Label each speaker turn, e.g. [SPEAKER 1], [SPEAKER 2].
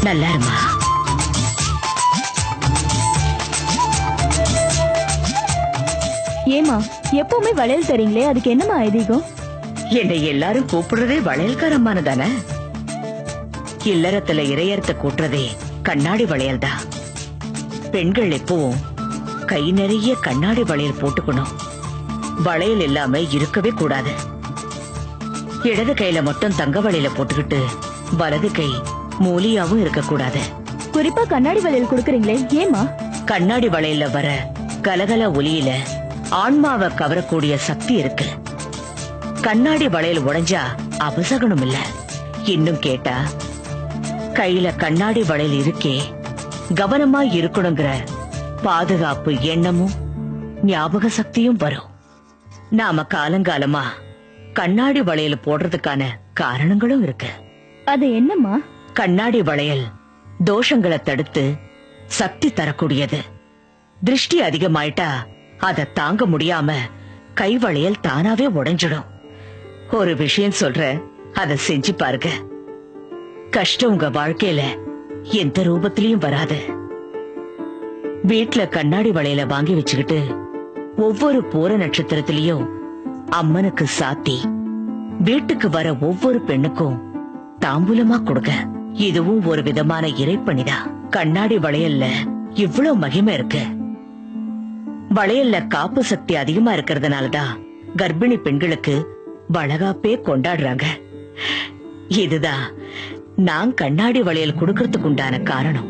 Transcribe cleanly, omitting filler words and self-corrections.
[SPEAKER 1] நல்லா இருமா.
[SPEAKER 2] ஏமா எப்பவுமே வளையல் தரீங்களே, அதுக்கு என்னமா ஐதீகம்?
[SPEAKER 1] என்னை எல்லாரும் கூப்பிடுறதே வளையல்காரம்மானு தானே. இல்லறத்துல இறையர்த்த கூட்டுறதே கண்ணாடி வளையல் தான். பெண்கள் எப்பவும் கை நிறைய கண்ணாடி வளையல் போட்டுக்கணும். வளையல் இல்லாம இருக்கவே கூடாது. இடது கையில மட்டும் தங்க வளையல போட்டுக்கிட்டு வலது கை மூலியாவும் இருக்க கூடாது.
[SPEAKER 2] குறிப்பா கண்ணாடி வளையல் கொடுக்கறீங்களே, ஏமா?
[SPEAKER 1] கண்ணாடி வளையல்ல வர கலகல ஒலியில ஆன்மாவை கவரக்கூடிய சக்தி இருக்கு. கண்ணாடி வளையல் உடைஞ்சா அபசகனம் இல்ல. இன்னும் கேட்டா கையில கண்ணாடி வளையல் இருக்கே, கவனமா இருக்கணுங்கிற பாதுகாப்பு எண்ணமும் ஞாபக சக்தியும் வரும். நாம காலங்காலமா கண்ணாடி வளையல் போடுறதுக்கான காரணங்களும் இருக்கு.
[SPEAKER 2] அது என்னம்மா?
[SPEAKER 1] கண்ணாடி வளையல் தோஷங்களை தடுத்து சக்தி தரக்கூடியது. திருஷ்டி அதிகமாயிட்டா அத தாங்க முடியாம கை வளையல் தானாவே உடைஞ்சிடும். ஒரு விஷயம் சொல்ற, அத செஞ்சு பாருங்க. கஷ்டம் உங்க வாழ்க்கையில எந்த ரூபத்திலயும் வராது. வீட்டுல கண்ணாடி வளையல வாங்கி வச்சுக்கிட்டு ஒவ்வொரு பூர நட்சத்திரத்திலயும் அம்மனுக்கு சாத்தி வீட்டுக்கு வர ஒவ்வொரு பெண்ணுக்கும் தாம்பூலமா கொடுங்க. இதுவும் ஒரு விதமான இறைப்பணிதான். கண்ணாடி வளையல்ல இவ்வளவு மகிமை இருக்கு. வளையல்ல காப்பு சக்தி அதிகமா இருக்கிறதுனாலதான் கர்ப்பிணி பெண்களுக்கு வளகாப்பே கொண்டாடுறாங்க. இதுதான் நான் கண்ணாடி வளையல் கொடுக்கறதுக்கு உண்டான காரணம்.